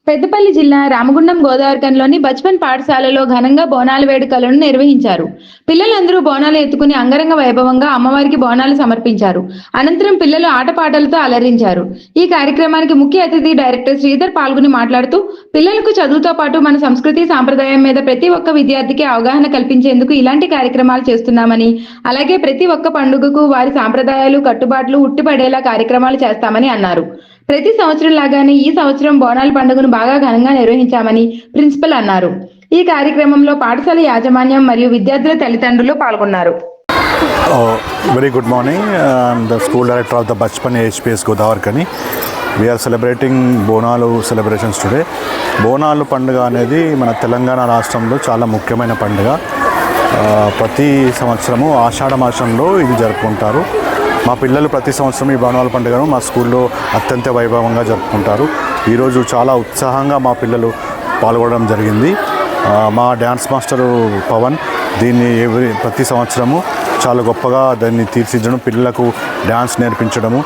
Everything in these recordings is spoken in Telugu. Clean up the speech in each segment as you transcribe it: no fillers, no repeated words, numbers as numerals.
పెద్దపల్లి జిల్లా రామగుండం గోదావరికంలోని బచ్పన్ పాఠశాలలో ఘనంగా బోనాల వేడుకలను నిర్వహించారు. పిల్లలందరూ బోనాలు ఎత్తుకుని అంగరంగ వైభవంగా అమ్మవారికి బోనాలు సమర్పించారు. అనంతరం పిల్లలు ఆటపాటలతో అలరించారు. ఈ కార్యక్రమానికి ముఖ్య అతిథి డైరెక్టర్ శ్రీధర్ పాల్గొని మాట్లాడుతూ, పిల్లలకు చదువుతో పాటు మన సంస్కృతి సాంప్రదాయం మీద ప్రతి ఒక్క విద్యార్థికి అవగాహన కల్పించేందుకు ఇలాంటి కార్యక్రమాలు చేస్తున్నామని, అలాగే ప్రతి ఒక్క పండుగకు వారి సాంప్రదాయాలు, కట్టుబాట్లు ఉట్టిపడేలా కార్యక్రమాలు చేస్తామని అన్నారు. ప్రతి సంవత్సరం లాగానే ఈ సంవత్సరం బోనాల పండుగను బాగా ఘనంగా నిర్వహించామని ప్రిన్సిపల్ అన్నారు. ఈ కార్యక్రమంలో పాఠశాల యాజమాన్యం మరియు విద్యార్థుల తల్లిదండ్రులు పాల్గొన్నారు. Very good morning. I'm the school director of the Bachpan HPS Godavarkani. We are celebrating Bonalu celebrations today. Bonalu పండుగ అనేది మన తెలంగాణ రాష్ట్రంలో చాలా ముఖ్యమైన పండుగ. ప్రతి సంవత్సరము ఆషాఢ మాసంలో ఇది జరుపుకుంటారు. మా పిల్లలు ప్రతి సంవత్సరం ఈ బోనాల పండుగను మా స్కూల్లో అత్యంత వైభవంగా జరుపుకుంటారు. ఈరోజు చాలా ఉత్సాహంగా మా పిల్లలు పాల్గొనడం జరిగింది. మా డ్యాన్స్ మాస్టరు పవన్ దీన్ని ప్రతి సంవత్సరము చాలా గొప్పగా దాన్ని తీర్చిదిద్దడం, పిల్లలకు డ్యాన్స్ నేర్పించడము,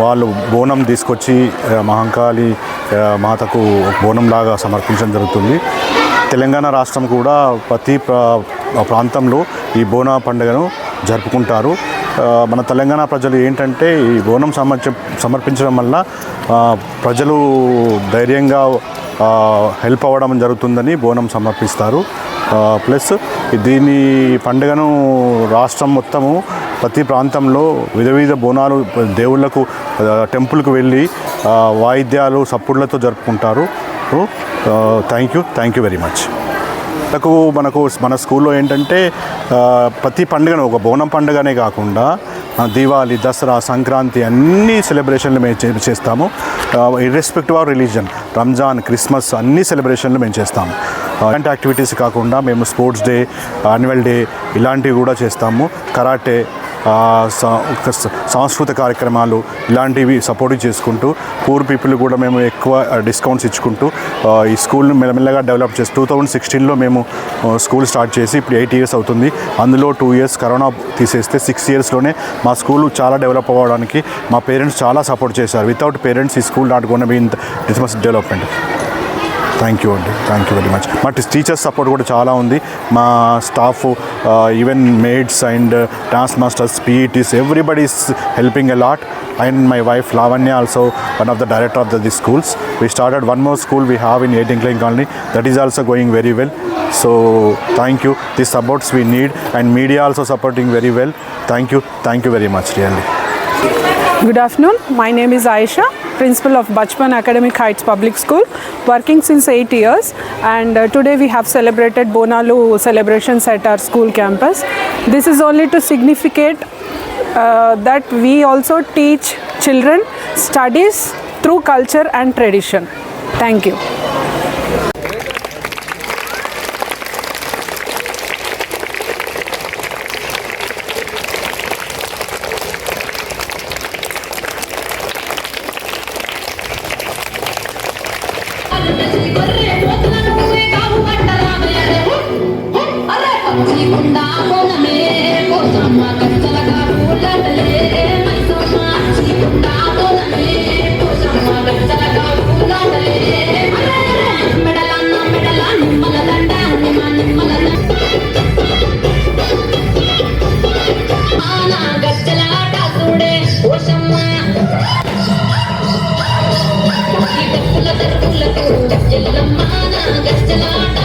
వాళ్ళు బోనం తీసుకొచ్చి మహంకాళి మాతకు బోనంలాగా సమర్పించడం జరుగుతుంది. తెలంగాణ రాష్ట్రం కూడా ప్రతి ప్రాంతంలో ఈ బోనా పండుగను జరుపుకుంటారు. మన తెలంగాణ ప్రజలు ఏంటంటే ఈ బోనం సమర్పించడం వల్ల ప్రజలు ధైర్యంగా హెల్ప్ అవ్వడం జరుగుతుందని బోనం సమర్పిస్తారు. ప్లస్ దీని పండుగను రాష్ట్రం మొత్తము ప్రతి ప్రాంతంలో వివిధ బోనాలు దేవుళ్లకు టెంపుల్కి వెళ్ళి వాయిద్యాలు సప్పుళ్లతో జరుపుకుంటారు. Thank you very much. మన స్కూల్లో ఏంటంటే ప్రతి పండుగను ఒక బోనం పండుగనే కాకుండా దీవాలి, దసరా, సంక్రాంతి అన్ని సెలబ్రేషన్లు మేము చేస్తాము. Irrespective of religion, Ramzan, Christmas అన్ని సెలబ్రేషన్లు మేము చేస్తాము. ఇలాంటి యాక్టివిటీస్ కాకుండా మేము స్పోర్ట్స్ డే, యాన్యువల్ డే ఇలాంటివి కూడా చేస్తాము. కరాటే, సాంస్కృతిక కార్యక్రమాలు ఇలాంటివి సపోర్ట్ చేసుకుంటూ పూర్ పీపుల్ కూడా మేము ఎక్కువ డిస్కౌంట్స్ ఇచ్చుకుంటూ ఈ స్కూల్ని మెల్లమెల్లగా డెవలప్ చేసి 2016లో మేము స్కూల్ స్టార్ట్ చేసి ఇప్పుడు 8 years అవుతుంది. అందులో 2 years కరోనా తీసేస్తే 6 yearsలోనే మా స్కూల్ చాలా డెవలప్ అవ్వడానికి మా పేరెంట్స్ చాలా సపోర్ట్ చేశారు. వితౌట్ పేరెంట్స్ ఈ school not gonna be in this much development. Thank you అండి, థ్యాంక్ యూ వెరీ మచ్. మా టీచర్స్ సపోర్ట్ కూడా చాలా ఉంది. మా staff, even maids and dance masters, PETs, everybody is helping a lot. And my wife Lavanya also one of the director of the schools. We started one more school we have in 18 Klein Colony that is also going very well. So thank you. These supports we need and media also supporting very well. Thank you very much really. Good afternoon. My name is Aisha, principal of Bachpan Academic Heights Public School, working since 8 years, and today we have celebrated Bonalu celebrations at our school campus. This is only to significate that we also teach children studies through culture and tradition. Thank you. గచ్చలాట